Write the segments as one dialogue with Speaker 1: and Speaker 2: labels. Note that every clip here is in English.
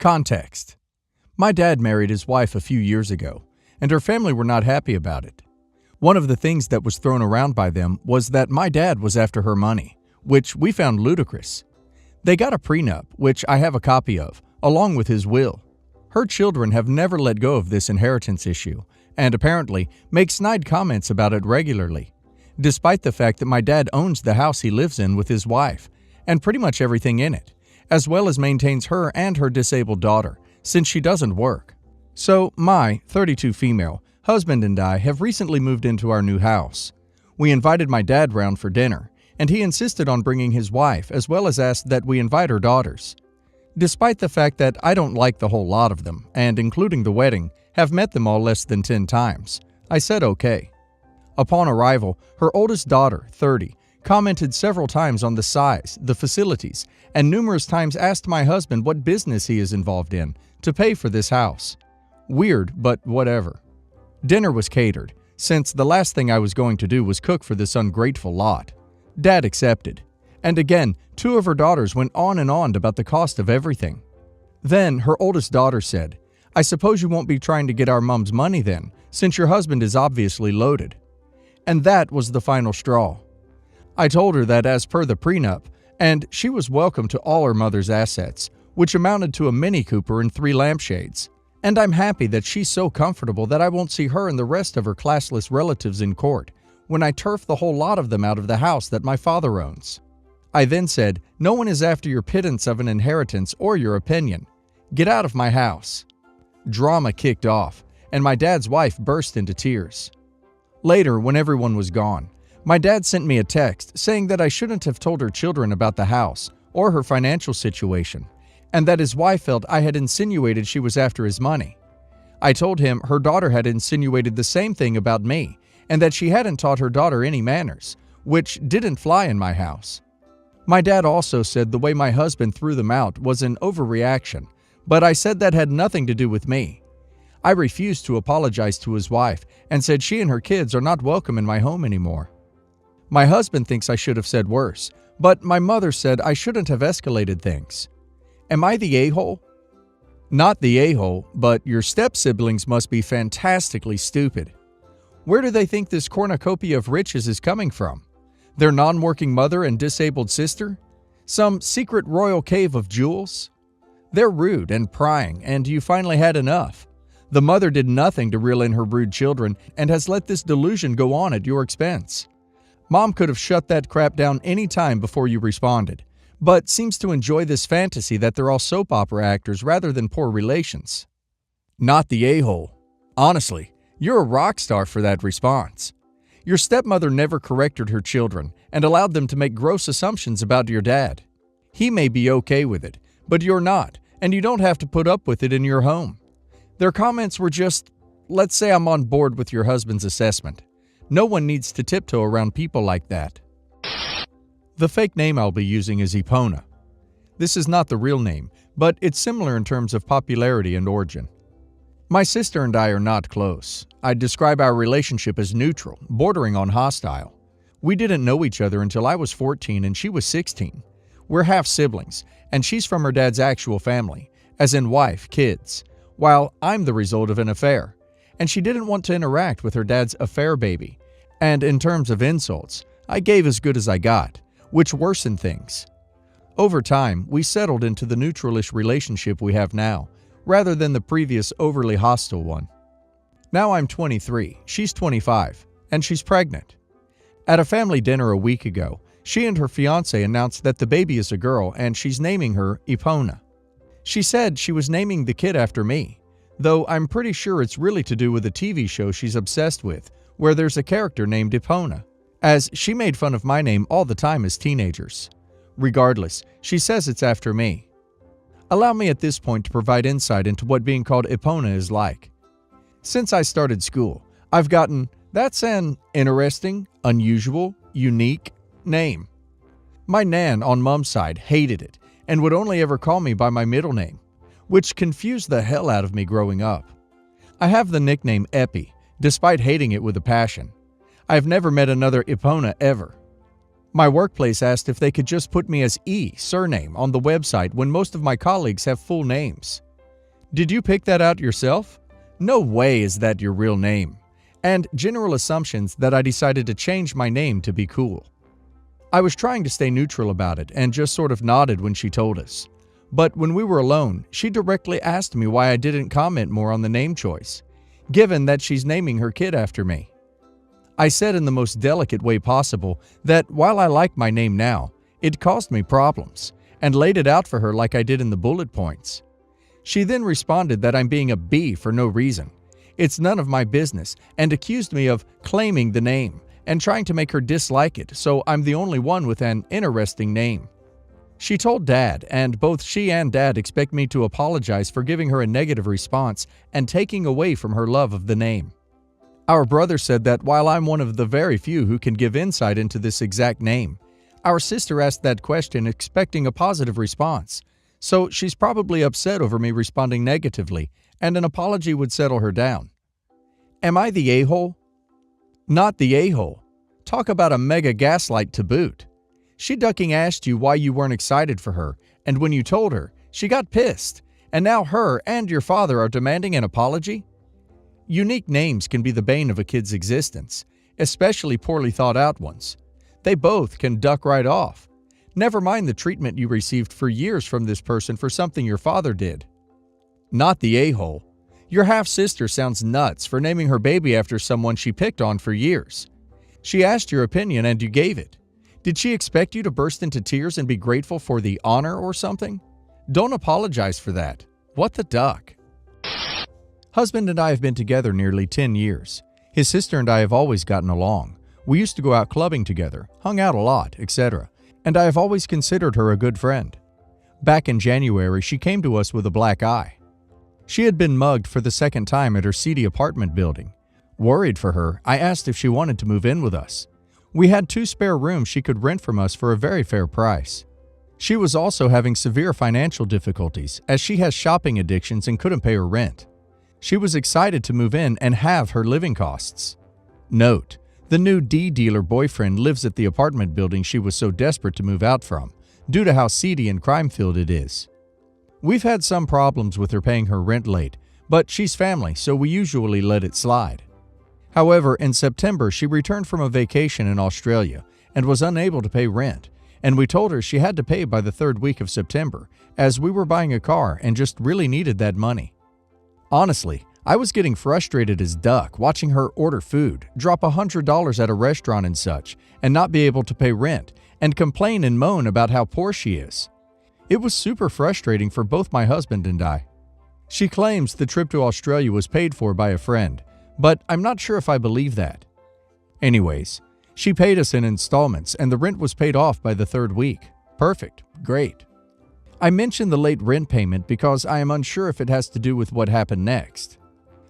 Speaker 1: Context: my dad married his wife a few years ago, and her family were not happy about it. One of the things that was thrown around by them was that my dad was after her money, which we found ludicrous. They got a prenup, which I have a copy of, along with his will. Her children have never let go of this inheritance issue, and apparently make snide comments about it regularly, despite the fact that my dad owns the house he lives in with his wife, and pretty much everything in it, as well as maintains her and her disabled daughter, since she doesn't work. So my, 32 female, husband and I have recently moved into our new house. We invited my dad round for dinner, and he insisted on bringing his wife, as well as asked that we invite her daughters. Despite the fact that I don't like the whole lot of them, and including the wedding, have met them all less than 10 times, I said okay. Upon arrival, her oldest daughter, 30, commented several times on the size, the facilities, and numerous times asked my husband what business he is involved in to pay for this house. Weird, but whatever. Dinner was catered, since the last thing I was going to do was cook for this ungrateful lot. Dad accepted. And again, 2 of her daughters went on and on about the cost of everything. Then her oldest daughter said, "I suppose you won't be trying to get our mom's money then, since your husband is obviously loaded." And that was the final straw. I told her that as per the prenup, and she was welcome to all her mother's assets, which amounted to a Mini Cooper and 3 lampshades. And I'm happy that she's so comfortable that I won't see her and the rest of her classless relatives in court when I turf the whole lot of them out of the house that my father owns. I then said, "No one is after your pittance of an inheritance or your opinion. Get out of my house." Drama kicked off, and my dad's wife burst into tears. Later, when everyone was gone, my dad sent me a text saying that I shouldn't have told her children about the house or her financial situation, and that his wife felt I had insinuated she was after his money. I told him her daughter had insinuated the same thing about me, and that she hadn't taught her daughter any manners, which didn't fly in my house. My dad also said the way my husband threw them out was an overreaction, but I said that had nothing to do with me. I refused to apologize to his wife and said she and her kids are not welcome in my home anymore. My husband thinks I should have said worse, but my mother said I shouldn't have escalated things. Am I the a-hole? Not the a-hole, but your step-siblings must be fantastically stupid. Where do they think this cornucopia of riches is coming from? Their non-working mother and disabled sister? Some secret royal cave of jewels? They're rude and prying, and you finally had enough. The mother did nothing to reel in her rude children and has let this delusion go on at your expense. Mom could have shut that crap down any time before you responded, but seems to enjoy this fantasy that they're all soap opera actors rather than poor relations. Not the a-hole. Honestly, you're a rock star for that response. Your stepmother never corrected her children and allowed them to make gross assumptions about your dad. He may be okay with it, but you're not, and you don't have to put up with it in your home. Their comments were just, "Let's say I'm on board with your husband's assessment." No one needs to tiptoe around people like that. The fake name I'll be using is Epona. This is not the real name, but it's similar in terms of popularity and origin. My sister and I are not close. I'd describe our relationship as neutral, bordering on hostile. We didn't know each other until I was 14 and she was 16. We're half siblings, and she's from her dad's actual family, as in wife, kids, while I'm the result of an affair, and she didn't want to interact with her dad's affair baby. And in terms of insults, I gave as good as I got, which worsened things. Over time, we settled into the neutralish relationship we have now, rather than the previous overly hostile one. Now I'm 23, she's 25, and she's pregnant. At a family dinner a week ago, she and her fiancé announced that the baby is a girl and she's naming her Epona. She said she was naming the kid after me, though I'm pretty sure it's really to do with a TV show she's obsessed with, where there's a character named Epona, as she made fun of my name all the time as teenagers. Regardless, she says it's after me. Allow me at this point to provide insight into what being called Epona is like. Since I started school, I've gotten, "That's an interesting, unusual, unique name." My nan on mom's side hated it and would only ever call me by my middle name, which confused the hell out of me growing up. I have the nickname Epi, despite hating it with a passion. I've never met another Epona ever. My workplace asked if they could just put me as E, surname, on the website when most of my colleagues have full names. Did you pick that out yourself? No way is that your real name. And general assumptions that I decided to change my name to be cool. I was trying to stay neutral about it and just sort of nodded when she told us. But when we were alone, she directly asked me why I didn't comment more on the name choice, given that she's naming her kid after me. I said in the most delicate way possible that while I like my name now, it caused me problems, and laid it out for her like I did in the bullet points. She then responded that I'm being a B for no reason. It's none of my business, and accused me of claiming the name and trying to make her dislike it, so I'm the only one with an interesting name. She told Dad, and both she and Dad expect me to apologize for giving her a negative response and taking away from her love of the name. Our brother said that while I'm one of the very few who can give insight into this exact name, our sister asked that question expecting a positive response, so she's probably upset over me responding negatively, and an apology would settle her down. Am I the a-hole? Not the a-hole. Talk about a mega gaslight to boot. She ducking asked you why you weren't excited for her, and when you told her, she got pissed, and now her and your father are demanding an apology? Unique names can be the bane of a kid's existence, especially poorly thought out ones. They both can duck right off. Never mind the treatment you received for years from this person for something your father did. Not the a-hole. Your half-sister sounds nuts for naming her baby after someone she picked on for years. She asked your opinion and you gave it. Did she expect you to burst into tears and be grateful for the honor or something? Don't apologize for that. What the duck? Husband and I have been together nearly 10 years. His sister and I have always gotten along. We used to go out clubbing together, hung out a lot, etc. And I have always considered her a good friend. Back in January, she came to us with a black eye. She had been mugged for the second time at her seedy apartment building. Worried for her, I asked if she wanted to move in with us. We had 2 spare rooms she could rent from us for a very fair price. She was also having severe financial difficulties as she has shopping addictions and couldn't pay her rent. She was excited to move in and halve her living costs. Note: the new D-dealer boyfriend lives at the apartment building she was so desperate to move out from, due to how seedy and crime-filled it is. We've had some problems with her paying her rent late, but she's family, so we usually let it slide. However, in September, she returned from a vacation in Australia and was unable to pay rent, and we told her she had to pay by the 3rd week of September, as we were buying a car and just really needed that money. Honestly, I was getting frustrated as duck watching her order food, drop $100 at a restaurant and such, and not be able to pay rent, and complain and moan about how poor she is. It was super frustrating for both my husband and I. She claims the trip to Australia was paid for by a friend, but I'm not sure if I believe that. Anyways, she paid us in installments and the rent was paid off by the 3rd week. Perfect. Great. I mentioned the late rent payment because I am unsure if it has to do with what happened next.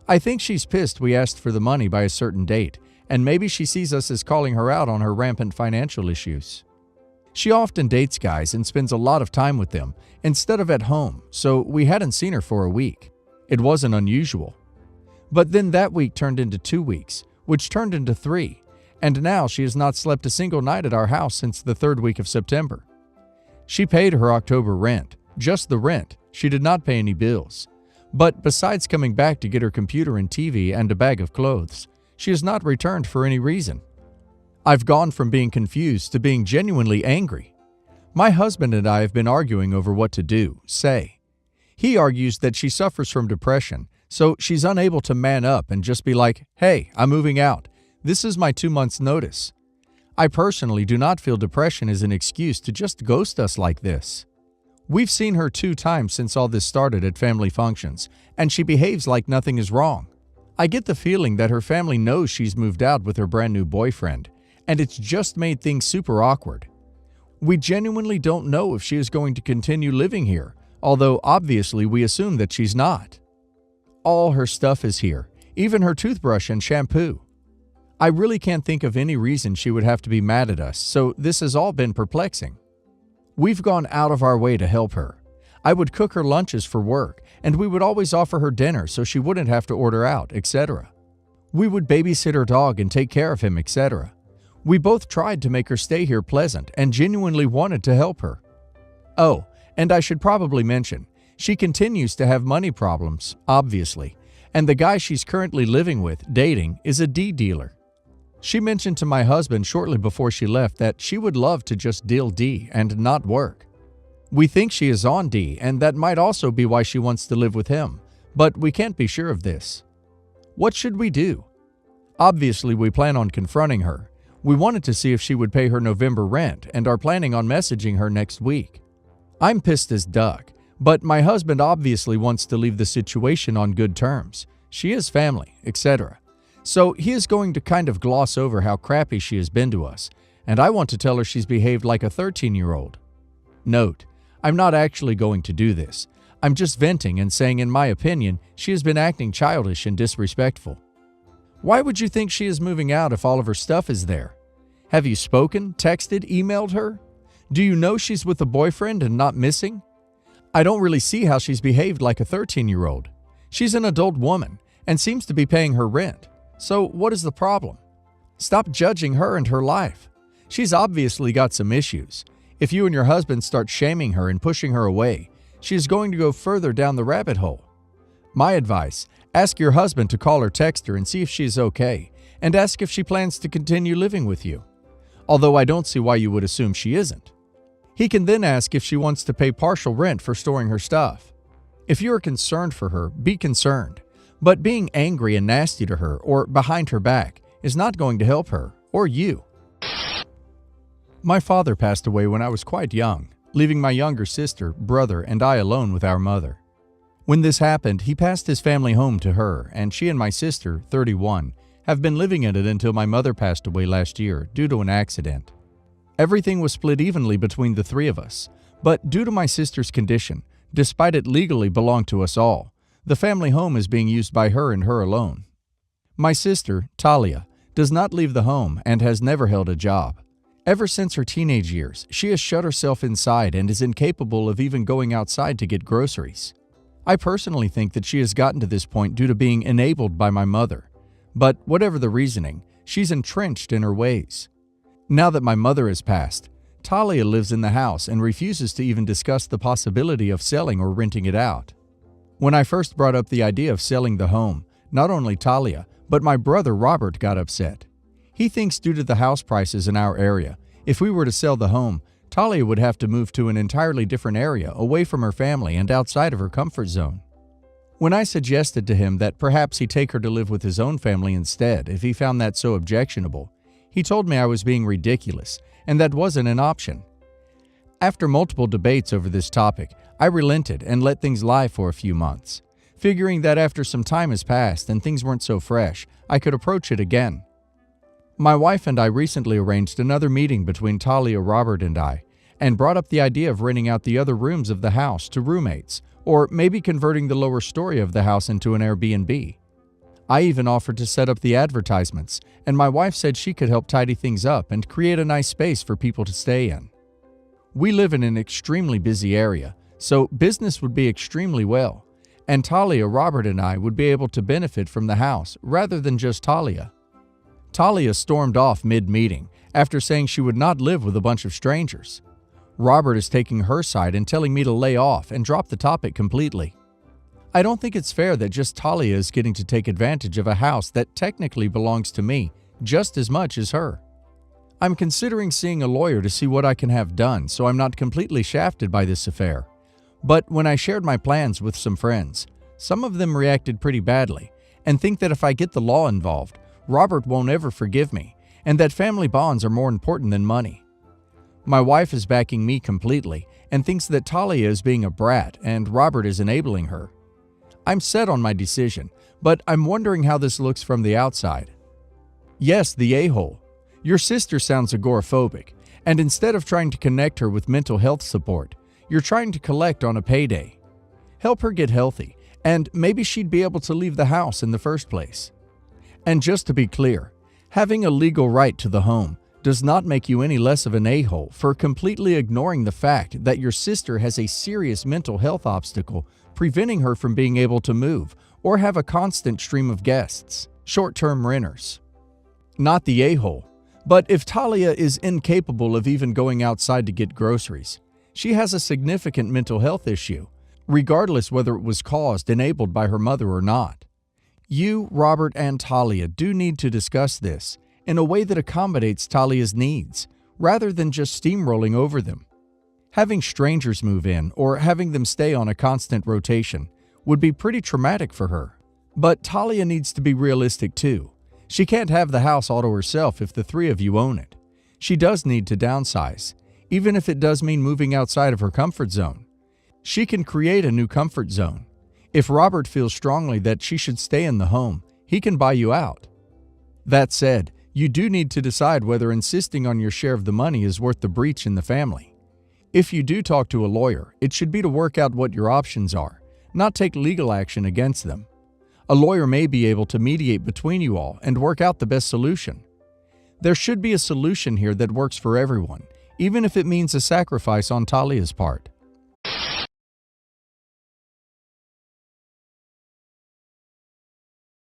Speaker 1: I think she's pissed we asked for the money by a certain date, and maybe she sees us as calling her out on her rampant financial issues. She often dates guys and spends a lot of time with them instead of at home, so we hadn't seen her for a week. It wasn't unusual. But then that week turned into 2 weeks, which turned into 3, and now she has not slept a single night at our house since the 3rd week of September. She paid her October rent, just the rent. She did not pay any bills. But besides coming back to get her computer and TV and a bag of clothes, she has not returned for any reason. I've gone from being confused to being genuinely angry. My husband and I have been arguing over what to do, say. He argues that she suffers from depression, so she's unable to man up and just be like, "Hey, I'm moving out. This is my 2 months' notice." I personally do not feel depression is an excuse to just ghost us like this. We've seen her 2 times since all this started at family functions, and she behaves like nothing is wrong. I get the feeling that her family knows she's moved out with her brand new boyfriend, and it's just made things super awkward. We genuinely don't know if she is going to continue living here, although obviously we assume that she's not. All her stuff is here, even her toothbrush and shampoo. I really can't think of any reason she would have to be mad at us, so this has all been perplexing. We've gone out of our way to help her. I would cook her lunches for work, and we would always offer her dinner so she wouldn't have to order out, etc. We would babysit her dog and take care of him, etc. We both tried to make her stay here pleasant and genuinely wanted to help her. Oh, and I should probably mention, She continues to have money problems, obviously, and the guy she's currently living with, dating, is a D dealer. She mentioned to my husband shortly before she left that she would love to just deal D and not work. We think she is on D, and that might also be why she wants to live with him, but we can't be sure of this. What should we do? Obviously, we plan on confronting her. We wanted to see if she would pay her November rent and are planning on messaging her next week. I'm pissed as duck, but my husband obviously wants to leave the situation on good terms. She is family, etc. So he is going to kind of gloss over how crappy she has been to us, and I want to tell her she's behaved like a 13-year-old. Note, I'm not actually going to do this. I'm just venting and saying, in my opinion, she has been acting childish and disrespectful. Why would you think she is moving out if all of her stuff is there? Have you spoken, texted, emailed her? Do you know she's with a boyfriend and not missing? I don't really see how she's behaved like a 13-year-old. She's an adult woman and seems to be paying her rent. So what is the problem? Stop judging her and her life. She's obviously got some issues. If you and your husband start shaming her and pushing her away, she is going to go further down the rabbit hole. My advice, ask your husband to call or text her and see if she's okay, and ask if she plans to continue living with you. Although I don't see why you would assume she isn't. He can then ask if she wants to pay partial rent for storing her stuff. If you are concerned for her, be concerned. But being angry and nasty to her or behind her back is not going to help her or you. My father passed away when I was quite young, leaving my younger sister, brother, and I alone with our mother. When this happened, he passed his family home to her, and she and my sister, 31, have been living in it until my mother passed away last year due to an accident. Everything was split evenly between the three of us, but due to my sister's condition, despite it legally belonged to us all, the family home is being used by her and her alone. My sister, Talia, does not leave the home and has never held a job. Ever since her teenage years, she has shut herself inside and is incapable of even going outside to get groceries. I personally think that she has gotten to this point due to being enabled by my mother, but whatever the reasoning, she's entrenched in her ways. Now that my mother has passed, Talia lives in the house and refuses to even discuss the possibility of selling or renting it out. When I first brought up the idea of selling the home, not only Talia, but my brother Robert got upset. He thinks due to the house prices in our area, if we were to sell the home, Talia would have to move to an entirely different area away from her family and outside of her comfort zone. When I suggested to him that perhaps he take her to live with his own family instead if he found that so objectionable, he told me I was being ridiculous and that wasn't an option. After multiple debates over this topic, I relented and let things lie for a few months, figuring that after some time has passed and things weren't so fresh, I could approach it again. My wife and I recently arranged another meeting between Talia, Robert, and I, and brought up the idea of renting out the other rooms of the house to roommates, or maybe converting the lower story of the house into an Airbnb. I even offered to set up the advertisements, and my wife said she could help tidy things up and create a nice space for people to stay in. We live in an extremely busy area, so business would be extremely well, and Talia, Robert, and I would be able to benefit from the house rather than just Talia. Talia stormed off mid-meeting after saying she would not live with a bunch of strangers. Robert is taking her side and telling me to lay off and drop the topic completely. I don't think it's fair that just Talia is getting to take advantage of a house that technically belongs to me just as much as her. I'm considering seeing a lawyer to see what I can have done so I'm not completely shafted by this affair. But when I shared my plans with some friends, some of them reacted pretty badly and think that if I get the law involved, Robert won't ever forgive me, and that family bonds are more important than money. My wife is backing me completely and thinks that Talia is being a brat and Robert is enabling her. I'm set on my decision, but I'm wondering how this looks from the outside. Yes, the a-hole. Your sister sounds agoraphobic, and instead of trying to connect her with mental health support, you're trying to collect on a payday. Help her get healthy, and maybe she'd be able to leave the house in the first place. And just to be clear, having a legal right to the home does not make you any less of an a-hole for completely ignoring the fact that your sister has a serious mental health obstacle preventing her from being able to move or have a constant stream of guests, short-term renters. Not the a-hole, but if Talia is incapable of even going outside to get groceries, she has a significant mental health issue, regardless whether it was caused, enabled by her mother or not. You, Robert, and Talia do need to discuss this in a way that accommodates Talia's needs, rather than just steamrolling over them. Having strangers move in or having them stay on a constant rotation would be pretty traumatic for her. But Talia needs to be realistic too. She can't have the house all to herself if the three of you own it. She does need to downsize, even if it does mean moving outside of her comfort zone. She can create a new comfort zone. If Robert feels strongly that she should stay in the home, he can buy you out. That said, you do need to decide whether insisting on your share of the money is worth the breach in the family. If you do talk to a lawyer, it should be to work out what your options are, not take legal action against them. A lawyer may be able to mediate between you all and work out the best solution. There should be a solution here that works for everyone, even if it means a sacrifice on Talia's part.